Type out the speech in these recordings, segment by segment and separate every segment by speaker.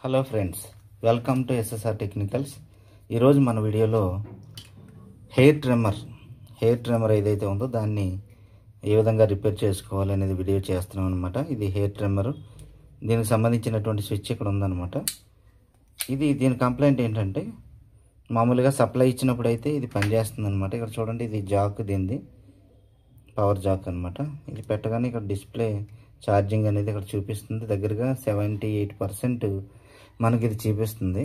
Speaker 1: Hello friends, welcome to SSR technicals. ఈరోజు మన వీడియోలో హెయిర్ ట్రిమ్మర్ ఏదైతే ఉందో దాన్ని ఏ విధంగా రిపేర్ చేసుకోవాలనేది వీడియో చేస్తున్నాం అనమాట. ఇది హెయిర్ ట్రిమ్మర్, దీనికి సంబంధించినటువంటి స్విచ్ ఇక్కడ ఉందన్నమాట. దీని కంప్లైంట్ ఏంటంటే, మామూలుగా సప్లై ఇచ్చినప్పుడు అయితే ఇది పనిచేస్తుంది అనమాట. ఇక్కడ చూడండి, ఇది జాక్, దీనిది పవర్ జాక్ అనమాట. ఇది పెట్టగానే ఇక్కడ డిస్ప్లే ఛార్జింగ్ అనేది ఇక్కడ చూపిస్తుంది. దగ్గరగా 78% మనకి ఇది చూపిస్తుంది.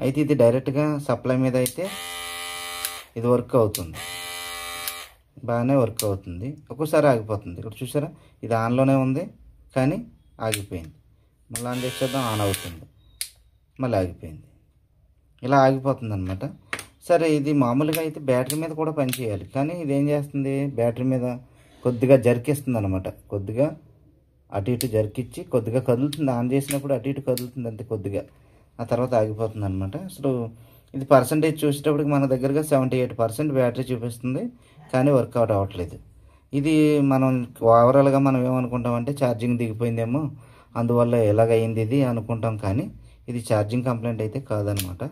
Speaker 1: అయితే ఇది డైరెక్ట్గా సప్లై మీద అయితే ఇది వర్క్ అవుతుంది, బాగానే వర్క్ అవుతుంది. ఒక్కోసారి ఆగిపోతుంది. ఇక్కడ చూసారా, ఇది ఆన్లోనే ఉంది కానీ ఆగిపోయింది. మళ్ళీ ఆన్ చేసేద్దాం, ఆన్ అవుతుంది, మళ్ళీ ఆగిపోయింది. ఇలా ఆగిపోతుంది అనమాట. సరే, ఇది మామూలుగా అయితే బ్యాటరీ మీద కూడా పనిచేయాలి, కానీ ఇది ఏం చేస్తుంది, బ్యాటరీ మీద కొద్దిగా జర్కిస్తుంది అనమాట. కొద్దిగా అటు ఇటు జర్కిచ్చి కొద్దిగా కదులుతుంది. ఆన్ చేసినప్పుడు అటు ఇటు కదులుతుంది అంతే కొద్దిగా, ఆ తర్వాత ఆగిపోతుంది అనమాట. అసలు ఇది పర్సంటేజ్ చూసేటప్పటికి మన దగ్గరగా 78% బ్యాటరీ చూపిస్తుంది, కానీ వర్కౌట్ అవ్వట్లేదు. ఇది మనం ఓవరాల్గా మనం ఏమనుకుంటామంటే ఛార్జింగ్ దిగిపోయిందేమో, అందువల్ల ఎలాగైంది ఇది అనుకుంటాం, కానీ ఇది ఛార్జింగ్ కంప్లైంట్ అయితే కాదనమాట.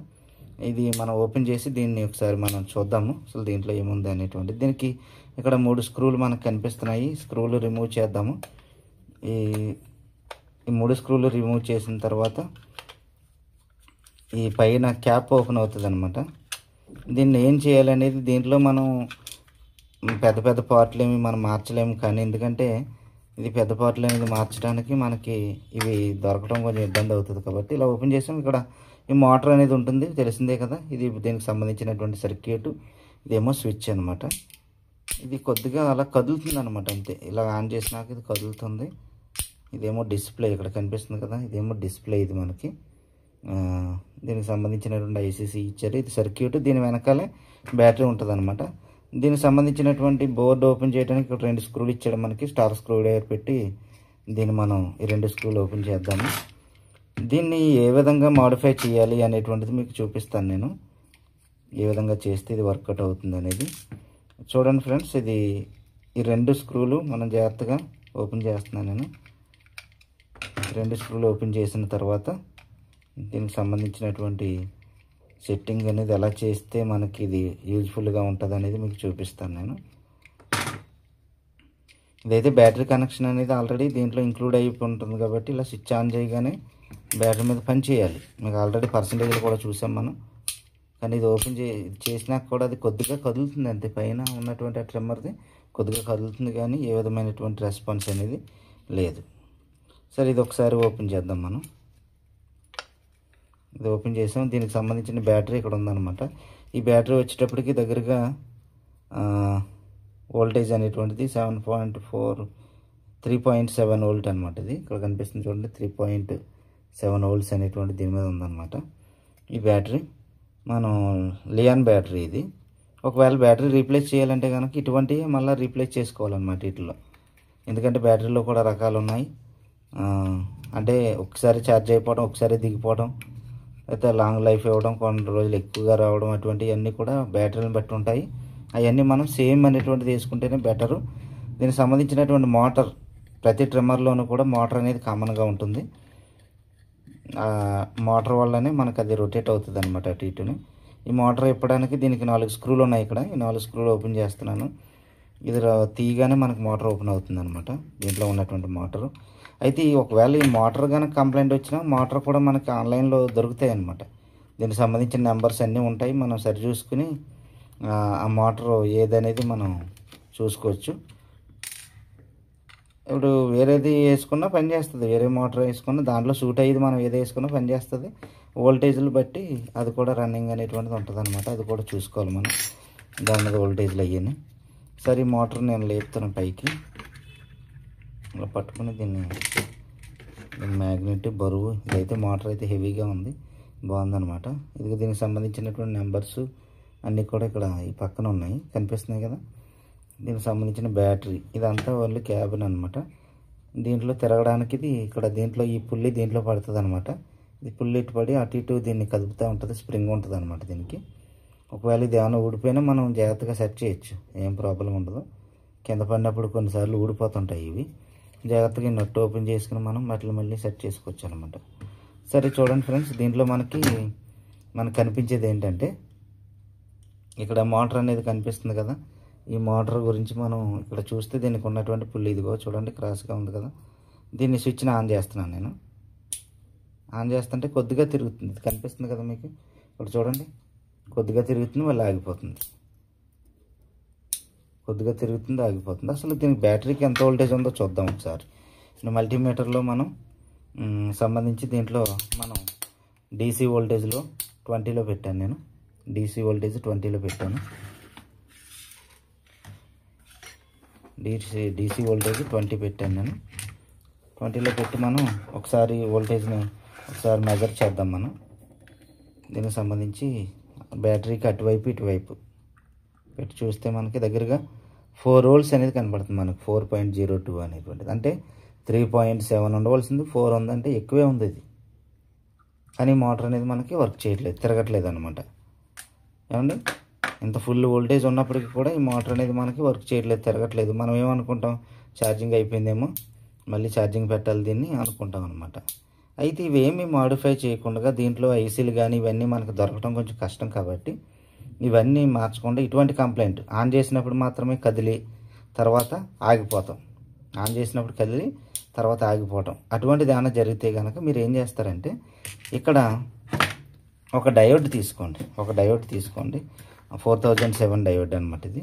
Speaker 1: ఇది మనం ఓపెన్ చేసి దీన్ని ఒకసారి మనం చూద్దాము, అసలు దీంట్లో ఏముంది అనేటువంటిది. దీనికి ఇక్కడ 3 స్క్రూలు మనకు కనిపిస్తున్నాయి. స్క్రూలు రిమూవ్ చేద్దాము. ఈ 3 స్క్రూలు రిమూవ్ చేసిన తర్వాత ఈ పైన క్యాప్ ఓపెన్ అవుతుంది అనమాట. దీన్ని ఏం చేయాలనేది, దీంట్లో మనం పెద్ద పెద్ద పార్ట్లు ఏమి మనం మార్చలేము, కానీ ఎందుకంటే ఇది పెద్ద పార్ట్లు అనేది మార్చడానికి మనకి ఇవి దొరకడం కొంచెం ఇబ్బంది అవుతుంది. కాబట్టి ఇలా ఓపెన్ చేసాం. ఇక్కడ ఈ మోటార్ అనేది ఉంటుంది, తెలిసిందే కదా. ఇది దీనికి సంబంధించినటువంటి సర్క్యూట్, ఇదేమో స్విచ్ అనమాట. ఇది కొద్దిగా అలా కదులుతుంది అనమాట, అంతే. ఇలా ఆన్ చేసినాక ఇది కదులుతుంది. ఇదేమో డిస్ప్లే ఇక్కడ కనిపిస్తుంది కదా, ఇదేమో డిస్ప్లే. ఇది మనకి దీనికి సంబంధించినటువంటి ఐసీసీ ఇచ్చారు. ఇది సర్క్యూట్, దీని వెనకాలే బ్యాటరీ ఉంటుంది అనమాట. దీనికి సంబంధించినటువంటి బోర్డు ఓపెన్ చేయడానికి ఇక్కడ 2 స్క్రూలు ఇచ్చాడు మనకి. స్టార్ స్క్రూ డ్రైవర్ పెట్టి దీన్ని మనం ఈ 2 స్క్రూలు ఓపెన్ చేద్దాము. దీన్ని ఏ విధంగా మాడిఫై చేయాలి అనేటువంటిది మీకు చూపిస్తాను నేను, ఏ విధంగా చేస్తే ఇది వర్కౌట్ అవుతుంది అనేది. చూడండి ఫ్రెండ్స్, ఈ 2 స్క్రూలు మనం జాగ్రత్తగా ఓపెన్ చేస్తున్నాను నేను. 2 స్క్రూలు ఓపెన్ చేసిన తర్వాత దీనికి సంబంధించినటువంటి సెట్టింగ్ అనేది ఎలా చేస్తే మనకి ఇది యూజ్ఫుల్గా ఉంటుంది అనేది మీకు చూపిస్తాను నేను. ఇదైతే బ్యాటరీ కనెక్షన్ అనేది ఆల్రెడీ దీంట్లో ఇంక్లూడ్ అయిపోయి ఉంటుంది కాబట్టి ఇలా స్విచ్ ఆన్ చేయగానే బ్యాటరీ మీద పని చేయాలి. మీకు ఆల్రెడీ పర్సంటేజ్లు కూడా చూసాం మనం, కానీ ఇది ఓపెన్ చేసినాక కూడా అది కొద్దిగా కదులుతుంది అంతే. పైన ఉన్నటువంటి ఆ ట్రిమ్మర్ది కొద్దిగా కదులుతుంది, కానీ ఏ విధమైనటువంటి రెస్పాన్స్ అనేది లేదు. సరే, ఇది ఒకసారి ఓపెన్ చేద్దాం మనం. ఇది ఓపెన్ చేసాం. దీనికి సంబంధించిన బ్యాటరీ ఇక్కడ ఉందన్నమాట. ఈ బ్యాటరీ వచ్చేటప్పటికి దగ్గరగా వోల్టేజ్ అనేటువంటిది 3.7 వోల్ట్ అనమాట. ఇది ఇక్కడ కనిపిస్తుంది చూడండి, 3.7 వోల్ట్స్ అనేటువంటి దీని మీద ఉందన్నమాట. ఈ బ్యాటరీ మనం లియాన్ బ్యాటరీ ఇది. ఒకవేళ బ్యాటరీ రీప్లేస్ చేయాలంటే కనుక ఇటువంటివి మళ్ళీ రీప్లేస్ చేసుకోవాలన్నమాట వీటిలో. ఎందుకంటే బ్యాటరీలో కూడా రకాలు ఉన్నాయి. అంటే ఒకసారి ఛార్జ్ అయిపోవడం, ఒకసారి దిగిపోవడం, అయితే లాంగ్ లైఫ్ ఇవ్వడం, కొన్ని రోజులు ఎక్కువగా రావడం, అటువంటివన్నీ కూడా బ్యాటరీని బట్టి ఉంటాయి. అవన్నీ మనం సేమ్ అనేటువంటిది వేసుకుంటేనే బెటరు. దీనికి సంబంధించినటువంటి మోటార్, ప్రతి ట్రిమ్మర్లోనూ కూడా మోటార్ అనేది కామన్గా ఉంటుంది. మోటార్ వల్లనే మనకు అది రొటేట్ అవుతుంది అనమాట, అటు ఇటుని. ఈ మోటార్ ఇప్పడానికి దీనికి 4 స్క్రూలు ఉన్నాయి. ఇక్కడ ఈ 4 స్క్రూలు ఓపెన్ చేస్తున్నాను. ఇది తీయగానే మనకు మోటార్ ఓపెన్ అవుతుంది అనమాట, దీంట్లో ఉన్నటువంటి మోటారు. అయితే ఒకవేళ ఈ మోటార్ కనుక కంప్లైంట్ వచ్చినా మోటార్ కూడా మనకి ఆన్లైన్లో దొరుకుతాయి అనమాట. దీనికి సంబంధించిన నెంబర్స్ అన్నీ ఉంటాయి. మనం సరి చూసుకుని ఆ మోటార్ ఏదనేది మనం చూసుకోవచ్చు. ఇప్పుడు వేరేది వేసుకున్నా పనిచేస్తుంది, వేరే మోటార్ వేసుకున్నా దాంట్లో సూట్ అయ్యేది మనం ఏది వేసుకున్నా పనిచేస్తుంది. వోల్టేజ్లు బట్టి అది కూడా రన్నింగ్ అనేటువంటిది ఉంటుంది అనమాట. అది కూడా చూసుకోవాలి మనం, దాని మీద వోల్టేజ్లు అయ్యాయి. సరే, ఈ మోటార్ నేను లేపుతున్నాను పైకి. ఇలా పట్టుకుని దీన్ని మ్యాగ్నెట్ బరువు, ఇదైతే మోటార్ అయితే హెవీగా ఉంది, బాగుందన్నమాట. ఇది దీనికి సంబంధించినటువంటి నెంబర్స్ అన్నీ కూడా ఇక్కడ ఈ పక్కన ఉన్నాయి, కనిపిస్తున్నాయి కదా. దీనికి సంబంధించిన బ్యాటరీ, ఇదంతా ఓన్లీ క్యాబిన్ అనమాట. దీంట్లో తిరగడానికి ఇది ఇక్కడ దీంట్లో ఈ పుల్లి దీంట్లో పడుతుంది అనమాట. ఇది పుల్లి ఇటు పడి అటు ఇటు దీన్ని కదుపుతూ ఉంటుంది, స్ప్రింగ్ ఉంటుంది అనమాట దీనికి. ఒకవేళ ఇది ఏమైనా ఊడిపోయినా మనం జాగ్రత్తగా సెట్ చేయొచ్చు, ఏం ప్రాబ్లం ఉండదు. కింద పడినప్పుడు కొన్నిసార్లు ఊడిపోతుంటాయి ఇవి. జాగ్రత్తగా నట్టు ఓపెన్ చేసుకుని మనం మళ్ళీ సెట్ చేసుకోవచ్చు అనమాట. సరే చూడండి ఫ్రెండ్స్, దీంట్లో మనకు కనిపించేది ఏంటంటే ఇక్కడ మోటార్ అనేది కనిపిస్తుంది కదా. ఈ మోటార్ గురించి మనం ఇక్కడ చూస్తే దీనికి ఉన్నటువంటి పుల్లి ఇదిగో చూడండి, క్రాస్గా ఉంది కదా. దీన్ని స్విచ్ని ఆన్ చేస్తున్నాను నేను. ఆన్ చేస్తుంటే కొద్దిగా తిరుగుతుంది, కనిపిస్తుంది కదా మీకు. ఇక్కడ చూడండి, కొద్దిగా తిరుగుతుంది, మళ్ళీ ఆగిపోతుంది. కొద్దిగా తిరుగుతుంది, ఆగిపోతుంది. అసలు దీనికి బ్యాటరీకి ఎంత వోల్టేజ్ ఉందో చూద్దాం ఒకసారి. మల్టీమీటర్లో మనం సంబంధించి దీంట్లో మనం డీసీ వోల్టేజ్లో 20లో పెట్టాను నేను. డీసీ వోల్టేజ్ 20లో పెట్టాను. డీసీ వోల్టేజ్ 20 పెట్టాను నేను. 20లో పెట్టి మనం ఒకసారి వోల్టేజ్ని ఒకసారి మెజర్ చేద్దాం. మనం దీనికి సంబంధించి బ్యాటరీకి అటువైపు ఇటువైపు పెట్టి చూస్తే మనకి దగ్గరగా 4 వోల్ట్స్ అనేది కనపడుతుంది మనకు. 4.02 అనేటువంటిది, అంటే 3.7 ఉండవలసింది 4 ఉందంటే ఎక్కువే ఉంది ఇది. కానీ మోటార్ అనేది మనకి వర్క్ చేయట్లేదు, తిరగట్లేదు అనమాట. ఏమండి, ఇంత ఫుల్ వోల్టేజ్ ఉన్నప్పటికీ కూడా ఈ మోటార్ అనేది మనకి వర్క్ చేయట్లేదు, తిరగట్లేదు. మనం ఏమనుకుంటాం, ఛార్జింగ్ అయిపోయిందేమో, మళ్ళీ ఛార్జింగ్ పెట్టాలి దీన్ని అనుకుంటాం అనమాట. అయితే ఇవేమీ మాడిఫై చేయకుండా దీంట్లో ఐసీలు కానీ ఇవన్నీ మనకు దొరకడం కొంచెం కష్టం కాబట్టి ఇవన్నీ మార్చకుండా ఇటువంటి కంప్లైంట్ ఆన్ చేసినప్పుడు మాత్రమే కదిలి తర్వాత ఆగిపోతాం, ఆన్ చేసినప్పుడు కదిలి తర్వాత ఆగిపోవటం, అటువంటిది ఏమైనా జరిగితే కనుక మీరు ఏం చేస్తారంటే ఇక్కడ ఒక డయోడ్ తీసుకోండి. 4007 డయోడ్ అనమాట. ఇది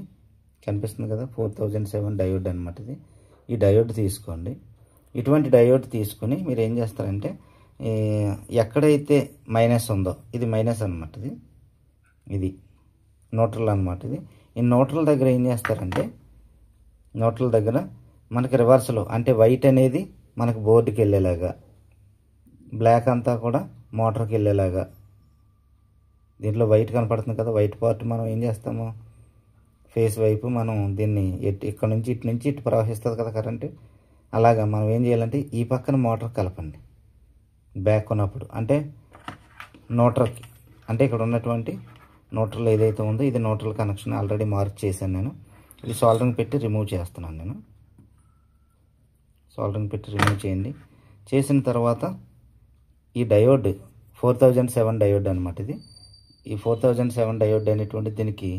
Speaker 1: కనిపిస్తుంది కదా, 4007 డయోడ్ అనమాట. ఈ డయోడ్ తీసుకోండి. ఇటువంటి డయోడ్ తీసుకుని మీరు ఏం చేస్తారంటే ఎక్కడైతే మైనస్ ఉందో, ఇది మైనస్ అనమాట, ఇది న్యూట్రల్ అనమాట. ఈ న్యూట్రల్ దగ్గర ఏం చేస్తారంటే, న్యూట్రల్ దగ్గర మనకి రివర్స్లో అంటే వైట్ అనేది మనకు బోర్డుకి వెళ్ళేలాగా, బ్లాక్ అంతా కూడా మోటార్కి వెళ్ళేలాగా. దీంట్లో వైట్ కనపడుతుంది కదా, వైట్ పార్ట్ మనం ఏం చేస్తాము, ఫేస్ వైపు మనం దీన్ని ఇక్కడ నుంచి ఇటు ప్రవహిస్తుంది కదా కరెంటు. అలాగా మనం ఏం చేయాలంటే ఈ పక్కన మోటార్ కలపండి బ్యాక్ ఉన్నప్పుడు, అంటే న్యూట్రల్కి, అంటే ఇక్కడ ఉన్నటువంటి న్యూట్రల్ ఏదైతే ఉందో ఇది న్యూట్రల్ కనెక్షన్ ఆల్రెడీ మార్క్ చేశాను నేను. ఇది సాల్డరింగ్ పెట్టి రిమూవ్ చేస్తున్నాను నేను. సాల్డరింగ్ పెట్టి రిమూవ్ చేయండి. చేసిన తర్వాత ఈ డయోడ్ 4007 డయోడ్ అనమాట. ఈ 4007 డయోడ్ అనేటువంటి దీనికి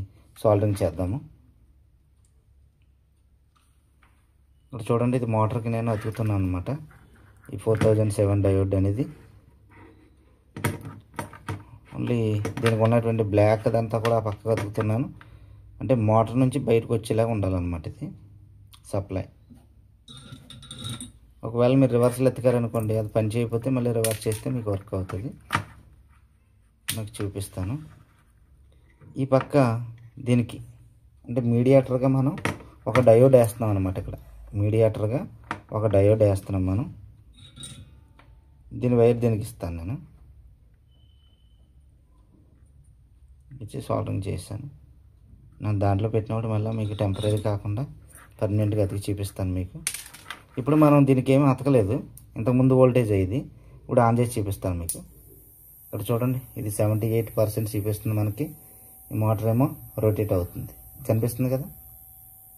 Speaker 1: సాల్డరింగ్ చేద్దాము. ఇక్కడ చూడండి, ఇది మోటార్కి నేను అతుకుతున్నాను అనమాట. ఈ 4007 డయోడ్ అనేది ఓన్లీ దీనికి ఉన్నటువంటి బ్లాక్ అదంతా కూడా పక్కకు అతుకుతున్నాను. అంటే మోటార్ నుంచి బయటకు వచ్చేలాగా ఉండాలన్నమాట ఇది సప్లై. ఒకవేళ మీరు రివర్స్లో ఎత్తుకారనుకోండి, అది పని చేయకపోతే మళ్ళీ రివర్స్ చేస్తే మీకు వర్క్ అవుతుంది. నాకు చూపిస్తాను. ఈ పక్క దీనికి అంటే మీడియేటర్గా మనం ఒక డయోడ్ వేస్తున్నాం అనమాట. ఇక్కడ మీడియేటర్గా ఒక డయోడ్ వేస్తున్నాం మనం. దీని వైర్ దీనికి ఇస్తాను నేను, ఇచ్చి సాల్డరింగ్ చేశాను. నేను దాంట్లో పెట్టినప్పుడు మళ్ళీ మీకు టెంపరీ కాకుండా పర్మనెంట్గా అతికి చూపిస్తాను మీకు. ఇప్పుడు మనం దీనికి ఏమీ అతకలేదు, ఇంతకుముందు వోల్టేజ్ అయ్యింది. ఇప్పుడు ఆన్ చేసి చూపిస్తాను మీకు. ఇక్కడ చూడండి, ఇది 78% చూపిస్తుంది మనకి. ఈ మోటార్ ఏమో రొటేట్ అవుతుంది, కనిపిస్తుంది కదా.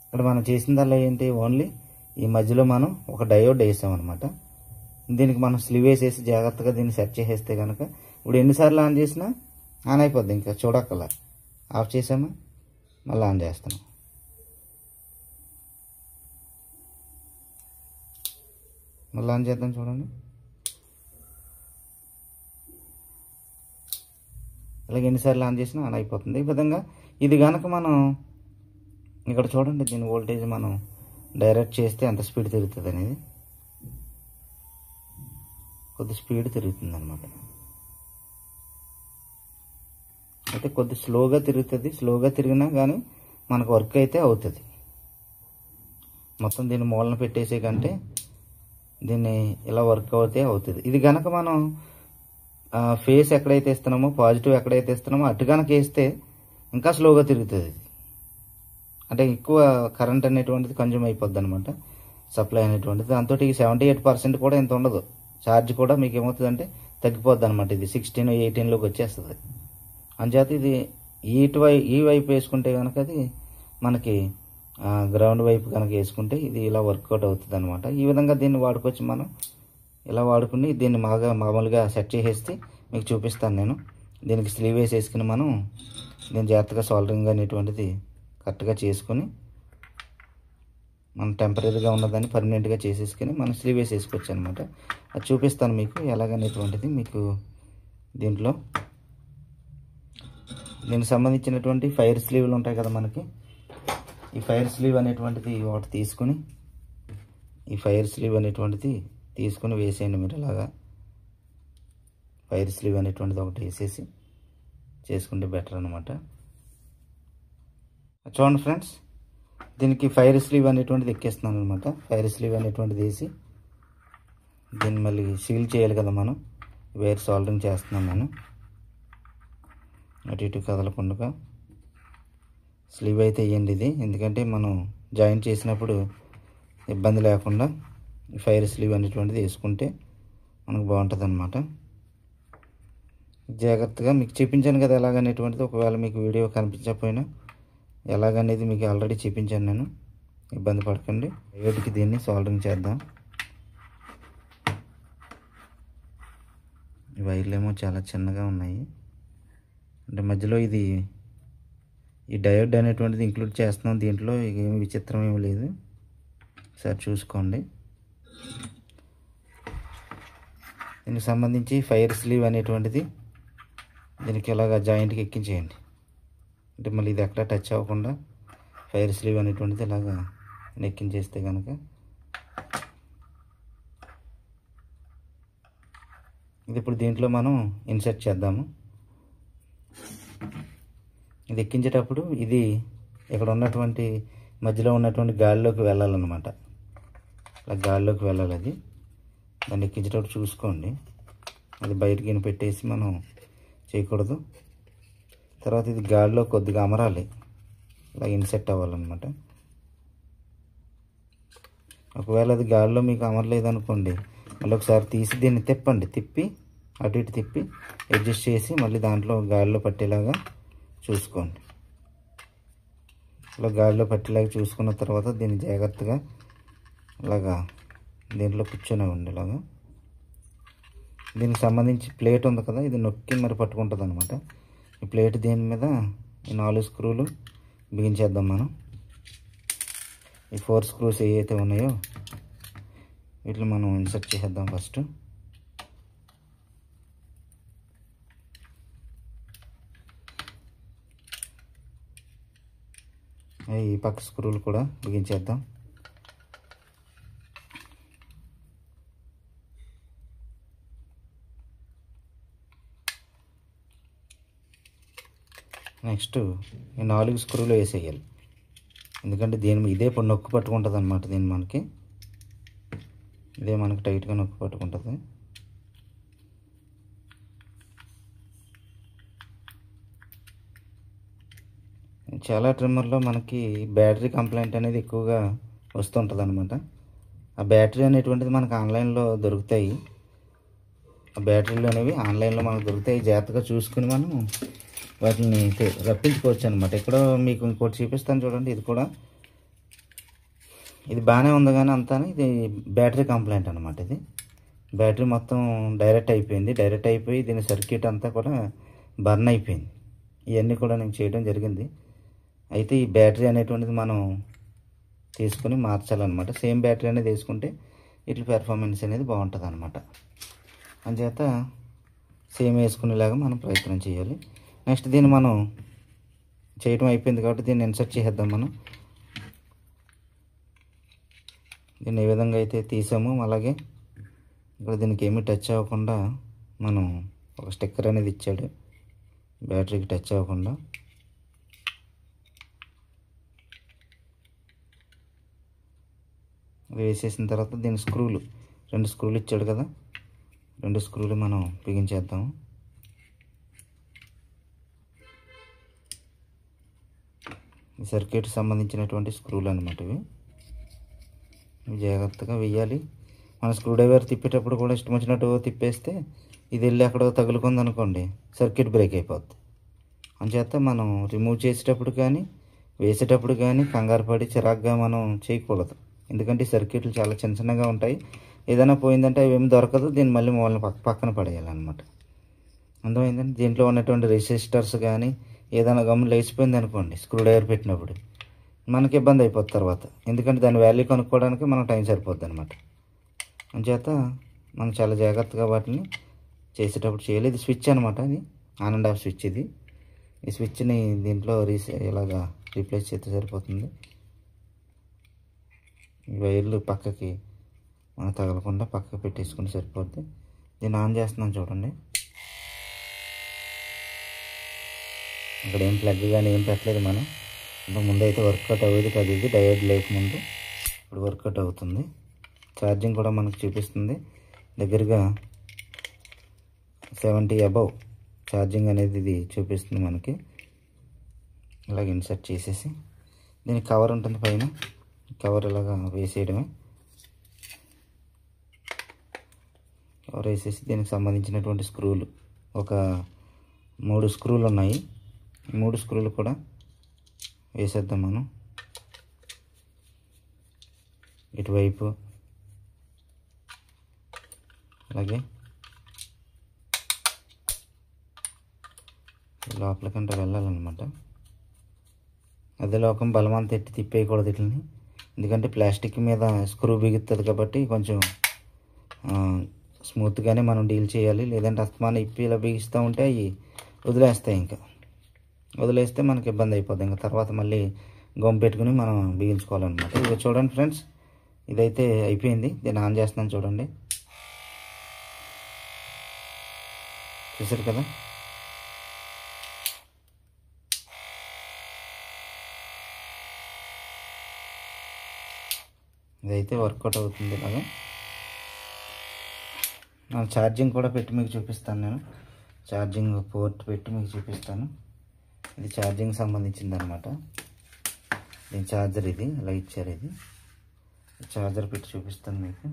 Speaker 1: ఇక్కడ మనం చేసిందల్లా ఏంటి, ఓన్లీ ఈ మధ్యలో మనం ఒక డయోడ్ వేసామన్నమాట. దీనికి మనం స్లీవ్ వేసేసి జాగ్రత్తగా దీన్ని సెట్ చేసేస్తే కనుక ఇప్పుడు ఎన్నిసార్లు ఆన్ చేసినా ఆన్ అయిపోద్ది. ఇంకా చూడక్కల ఆఫ్ చేసామా, మళ్ళీ ఆన్ చేస్తాను. మళ్ళీ ఆన్ చేద్దాం, చూడండి. అలాగే ఎన్నిసార్లు ఆన్ చేసినా ఆన్ అయిపోతుంది. ఈ విధంగా ఇది కనుక మనం ఇక్కడ చూడండి, దీని వోల్టేజ్ మనం డైరెక్ట్ చేస్తే ఎంత స్పీడ్ తిరుగుతుంది అనేది, కొద్ది స్పీడ్ తిరుగుతుంది అనమాట. అయితే కొద్ది స్లోగా తిరుగుతుంది. స్లోగా తిరిగినా కానీ మనకు వర్క్ అయితే అవుతుంది. మొత్తం దీన్ని మూలన పెట్టేసే కంటే దీన్ని ఇలా వర్క్ అవుతుంది. ఇది కనుక మనం ఫేస్ ఎక్కడైతే ఇస్తున్నామో, పాజిటివ్ ఎక్కడైతే ఇస్తున్నామో అటు కనుక వేస్తే ఇంకా స్లోగా తిరుగుతుంది. అంటే ఎక్కువ కరెంట్ అనేటువంటిది కన్జ్యూమ్ అయిపోద్ది అనమాట, సప్లై అనేటువంటిది. దాంతో ఈ 78% కూడా ఇంత ఉండదు. ఛార్జ్ కూడా మీకు ఏమవుతుందంటే తగ్గిపోద్ది అనమాట. ఇది 16, 18లోకి వచ్చేస్తుంది. అంచేత ఇది ఈ వైపు వేసుకుంటే కనుక అది మనకి గ్రౌండ్ వైపు కనుక వేసుకుంటే ఇది ఇలా వర్కౌట్ అవుతుంది అనమాట. ఈ విధంగా దీన్ని వాడుకోవచ్చు మనం. ఇలా వాడుకుని దీన్ని మామూలుగా సెట్ చేసేసి మీకు చూపిస్తాను నేను. దీనికి స్లీవ్ వేసేసుకుని మనం దీన్ని జాగ్రత్తగా సోల్డరింగ్ అనేటువంటిది కరెక్ట్గా చేసుకొని మనం టెంపరీగా ఉన్నదాన్ని పర్మనెంట్గా చేసేసుకుని మనం స్లీవ్ వేసేసుకోవచ్చు అనమాట. అది చూపిస్తాను మీకు ఎలాగనేటువంటిది. మీకు దీంట్లో దీనికి సంబంధించినటువంటి ఫైర్ స్లీవ్లు ఉంటాయి కదా మనకి. ఈ ఫైర్ స్లీవ్ అనేటువంటిది ఒకటి తీసుకుని ఈ ఫైర్ స్లీవ్ అనేటువంటిది తీసుకుని వేసేయండి. మీరు ఇలాగా ఫైర్ స్లీవ్ అనేటువంటిది ఒకటి వేసేసి చేసుకుంటే బెటర్ అనమాట. చూడండి ఫ్రెండ్స్, దీనికి ఫైర్ స్లీవ్ అనేటువంటిది ఎక్కేస్తున్నాను అనమాట. ఫైర్ స్లీవ్ అనేటువంటిది వేసి దీన్ని మళ్ళీ సీల్ చేయాలి కదా మనం. వైర్ సోల్డరింగ్ చేస్తున్నాను నేను. అటు ఇటు కదలకుండా స్లీవ్ అయితే వేయండి ఇది, ఎందుకంటే మనం జాయింట్ చేసినప్పుడు ఇబ్బంది లేకుండా ఫైర్ స్లీవ్ అనేటువంటిది వేసుకుంటే మనకు బాగుంటుంది అనమాట. జాగ్రత్తగా మీకు చూపించాను కదా ఎలాగనేటువంటిది. ఒకవేళ మీకు వీడియో కనిపించకపోయినా ఎలాగనేది మీకు ఆల్రెడీ చూపించాను నేను. ఇబ్బంది పడకండి. వేడికి దీన్ని సోల్డరింగ్ చేద్దాం. ఈ వైర్లు ఏమో చాలా చిన్నగా ఉన్నాయి, అంటే మధ్యలో ఈ డయోడ్ అనేటువంటిది ఇంక్లూడ్ చేస్తున్నాం దీంట్లో. ఏమి విచిత్రం ఏమి లేదు, ఒకసారి చూసుకోండి. దీనికి సంబంధించి ఫైర్ స్లీవ్ అనేటువంటిది దీనికి ఇలాగా జాయింట్కి ఎక్కించేయండి. అంటే మళ్ళీ ఇది ఎక్కడ టచ్ అవ్వకుండా ఫైర్ స్లీవ్ అనేటువంటిది ఇలాగా ఎక్కించేస్తే కనుక ఇది ఇప్పుడు దీంట్లో మనం ఇన్సర్ట్ చేద్దాము. ఇది ఎక్కించేటప్పుడు ఇది ఇక్కడ ఉన్నటువంటి మధ్యలో ఉన్నటువంటి గాలిలోకి వెళ్ళాలన్నమాట. అలా గాలిలోకి వెళ్ళాలి అది. దాన్ని ఎక్కించేటప్పుడు చూసుకోండి, అది బయటికి పెట్టేసి మనం చేయకూడదు. తర్వాత ఇది గాలిలో కొద్దిగా అమరాలి, ఇలా ఇన్సెట్ అవ్వాలన్నమాట. ఒకవేళ అది గాలిలో మీకు అమరలేదు అనుకోండి, మళ్ళీ ఒకసారి తీసి దీన్ని తిప్పి అటు ఇటు తిప్పి అడ్జస్ట్ చేసి మళ్ళీ దాంట్లో గాలిలో పట్టేలాగా చూసుకోండి. ఇలా గాలిలో పట్టేలాగా చూసుకున్న తర్వాత దీన్ని జాగ్రత్తగా ఇలాగా దీంట్లో కూర్చొని ఉండేలాగా. దీనికి సంబంధించి ప్లేట్ ఉంది కదా, ఇది నొక్కి మరి పట్టుకుంటుంది అనమాట. ఈ ప్లేట్ దీని మీద ఈ 4 స్క్రూలు బిగించేద్దాం మనం. ఈ 4 స్క్రూస్ ఏవైతే ఉన్నాయో వీటిని మనం ఇన్సర్ట్ చేసేద్దాం ఫస్ట్. ఈ పక్క స్క్రూలు కూడా బిగించేద్దాం. నెక్స్ట్ ఈ 4 స్క్రూలు వేసేయాలి, ఎందుకంటే ఇదే నొక్కు పట్టుకుంటుంది అనమాట. ఇదే మనకి టైట్గా నొక్కు పట్టుకుంటుంది. చాలా ట్రిమ్మర్లో మనకి బ్యాటరీ కంప్లైంట్ అనేది ఎక్కువగా వస్తుంటుంది అనమాట. ఆ బ్యాటరీ అనేటువంటిది మనకు ఆన్లైన్లో దొరుకుతాయి. ఆ బ్యాటరీలు అనేవి ఆన్లైన్లో మనకు దొరుకుతాయి. జాగ్రత్తగా చూసుకుని మనం వాటిని రప్పించుకోవచ్చు అనమాట. ఇక్కడ మీకు ఇంకోటి చూపిస్తాను చూడండి. ఇది బాగానే ఉంది కానీ అంతా ఇది బ్యాటరీ కంప్లైంట్ అనమాట. ఇది బ్యాటరీ మొత్తం డైరెక్ట్ అయిపోయి దీని సర్క్యూట్ అంతా కూడా బర్న్ అయిపోయింది. ఇవన్నీ కూడా నేను చేయడం జరిగింది. అయితే ఈ బ్యాటరీ అనేటువంటిది మనం తీసుకుని మార్చాలన్నమాట. సేమ్ బ్యాటరీ అనేది వేసుకుంటే వీటి పెర్ఫార్మెన్స్ అనేది బాగుంటుంది అనమాట. అందుచేత సేమ్ వేసుకునేలాగా మనం ప్రయత్నం చేయాలి. నెక్స్ట్ దీన్ని మనం చేయడం అయిపోయింది కాబట్టి దీన్ని ఇన్సర్ట్ చేసేద్దాం మనం. దీన్ని ఏ విధంగా అయితే తీసామో అలాగే ఇక్కడ దీనికి ఏమీ టచ్ అవ్వకుండా మనం ఒక స్టిక్కర్ అనేది ఇచ్చాడు, బ్యాటరీకి టచ్ అవ్వకుండా. వేసేసిన తర్వాత దీని స్క్రూలు 2 స్క్రూలు ఇచ్చాడు కదా, 2 స్క్రూలు మనం బిగించేద్దాము. ఈ సర్క్యూట్ సంబంధించినటువంటి స్క్రూలు అనమాట ఇవి జాగ్రత్తగా వేయాలి. మన స్క్రూ డ్రైవర్ తిప్పేటప్పుడు కూడా ఇష్టం వచ్చినట్టు తిప్పేస్తే ఇది వెళ్ళి ఎక్కడో తగులుకుంది అనుకోండి, సర్క్యూట్ బ్రేక్ అయిపోద్ది. అందుచేత మనం రిమూవ్ చేసేటప్పుడు కానీ వేసేటప్పుడు కానీ కంగారు పడి చిరాగ్గా మనం చేయకూడదు. ఎందుకంటే సర్క్యూట్లు చాలా చిన్నగా ఉంటాయి. ఏదైనా పోయిందంటే అవి ఏమి దొరకదు, దీన్ని మళ్ళీ మూలన పక్కన పడేయాలన్నమాట. అర్థమైందండి. దీంట్లో ఉన్నటువంటి రెసిస్టర్స్ కానీ ఏదైనా గమ్ము లేచిపోయింది అనుకోండి స్క్రూ డ్రైవర్ పెట్టినప్పుడు మనకి ఇబ్బంది అయిపోతుంది తర్వాత, ఎందుకంటే దాని వాల్యూ కనుక్కోవడానికి మనకు టైం సరిపోద్ది అనమాట. అంచేత మనం చాలా జాగ్రత్తగా వాటిని చేసేటప్పుడు చేయాలి. ఇది స్విచ్ అనమాట, ఇది ఆన్ అండ్ ఆఫ్ స్విచ్. ఇది ఈ స్విచ్ని దీంట్లో ఇలాగా రీప్లేస్ చేస్తే సరిపోతుంది. ఈ వైర్లు పక్కకి మనం తగలకుండా పక్కకి పెట్టేసుకుంటే సరిపోద్ది. దీన్ని ఆన్ చేస్తున్నాను చూడండి. ఇక్కడ ఏం ప్లగ్ కానీ ఏం పెట్టలేదు మనం. ముందు అయితే వర్కౌట్ అవ్వేది కాదు, ఇది డయోడ్ లేకముందు. ఇప్పుడు వర్కౌట్ అవుతుంది. ఛార్జింగ్ కూడా మనకు చూపిస్తుంది, దగ్గరగా 70 అబవ్ ఛార్జింగ్ అనేది ఇది చూపిస్తుంది మనకి. ఇలాగ ఇన్సర్ట్ చేసేసి దీనికి కవర్ ఉంటుంది పైన, కవర్ ఇలాగా వేసేయడమే. కవర్ వేసేసి దీనికి సంబంధించినటువంటి స్క్రూలు ఒక 3 స్క్రూలు ఉన్నాయి. 3 స్క్రూలు కూడా వేసేద్దాం మనం. ఇటువైపు అలాగే లోపలికంటే వెళ్ళాలన్నమాట. అదే లోకం బలమంతా ఎట్టి తిప్పేయకూడదు వీటిని, ఎందుకంటే ప్లాస్టిక్ మీద స్క్రూ బిగుతుంది కాబట్టి కొంచెం స్మూత్గానే మనం డీల్ చేయాలి. లేదంటే అస్తమానం ఇప్పి ఇలా బిగిస్తూ ఉంటే అవి వదిలేస్తాయి. ఇంకా వదిలేస్తే మనకి ఇబ్బంది అయిపోద్ది. ఇంకా తర్వాత మళ్ళీ గమ్ పెట్టుకుని మనం బిగించుకోవాలన్నమాట. ఇది చూడండి ఫ్రెండ్స్, ఇదైతే అయిపోయింది. దీన్ని ఆన్ చేస్తున్నాను చూడండి. చూసారు కదా, ఇదైతే వర్కౌట్ అవుతుంది. ఇలాగా ఛార్జింగ్ కూడా పెట్టి మీకు చూపిస్తాను. నేను ఛార్జింగ్ పోర్ట్ పెట్టి మీకు చూపిస్తాను. ఇది ఛార్జింగ్ సంబంధించింది అనమాట. దీని ఛార్జర్ ఇది ఇలా ఇచ్చారు. ఇది ఛార్జర్ పెట్టి చూపిస్తాను మీకు.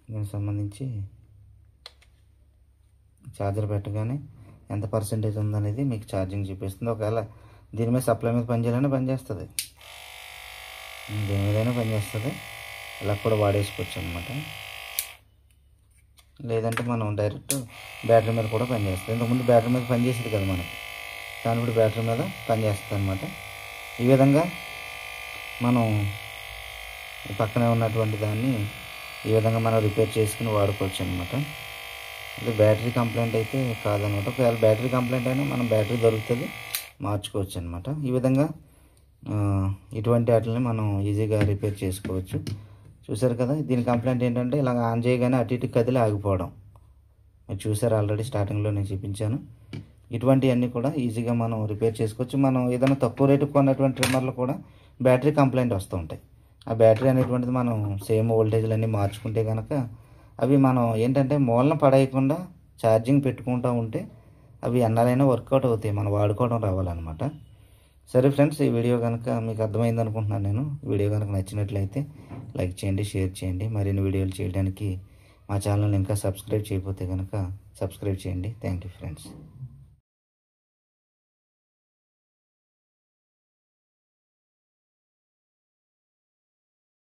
Speaker 1: దీనికి సంబంధించి ఛార్జర్ పెట్టగానే ఎంత పర్సెంటేజ్ ఉందనేది మీకు ఛార్జింగ్ చూపిస్తుంది. ఒకవేళ దీని మీద సప్లై మీద పనిచేయాలన్నా పనిచేస్తుంది, దేని మీదైనా పనిచేస్తుంది. ఇలా కూడా వాడేసుకోవచ్చు అనమాట. లేదంటే మనం డైరెక్ట్ బ్యాటరీ మీద కూడా పనిచేస్తుంది. ఇంతకుముందు బ్యాటరీ మీద పనిచేసేది కదా మనకి, కానీ ఇప్పుడు బ్యాటరీ మీద పనిచేస్తుంది అనమాట. ఈ విధంగా మనం పక్కనే ఉన్నటువంటి దాన్ని ఈ విధంగా మనం రిపేర్ చేసుకుని వాడుకోవచ్చు అనమాట. ఇది బ్యాటరీ కంప్లైంట్ అయితే కాదనమాట. ఒకవేళ బ్యాటరీ కంప్లైంట్ అయినా మనం బ్యాటరీ దొరుకుతుంది, మార్చుకోవచ్చు అనమాట. ఈ విధంగా ఇటువంటి వాటిని మనం ఈజీగా రిపేర్ చేసుకోవచ్చు. చూసారు కదా, దీని కంప్లైంట్ ఏంటంటే ఇలా ఆన్ చేయగానే అటు ఇటు కదిలి ఆగిపోవడం. మీరు చూసారు ఆల్రెడీ స్టార్టింగ్లో నేను చూపించాను. ఇటువంటివన్నీ కూడా ఈజీగా మనం రిపేర్ చేసుకోవచ్చు. మనం ఏదైనా తక్కువ రేటు కొన్నటువంటి ట్రిమ్మర్లు కూడా బ్యాటరీ కంప్లైంట్ వస్తూ ఉంటాయి. ఆ బ్యాటరీ అనేటువంటిది మనం సేమ్ వోల్టేజ్లు అన్నీ మార్చుకుంటే కనుక అవి మనం ఏంటంటే మూలన పడేయకుండా ఛార్జింగ్ పెట్టుకుంటూ ఉంటే అవి ఎన్నాలైనా వర్కౌట్ అవుతాయి, మనం వాడుకోవడం రావాలన్నమాట. సరే ఫ్రెండ్స్, ఈ వీడియో కనుక మీకు అర్థమైంది అనుకుంటున్నాను నేను. వీడియో కనుక నచ్చినట్లయితే లైక్ చేయండి, షేర్ చేయండి. మరిన్ని వీడియోలు చేయడానికి మా ఛానల్ని ఇంకా సబ్స్క్రైబ్ చేయకపోతే కనుక సబ్స్క్రైబ్ చేయండి. Thank you friends.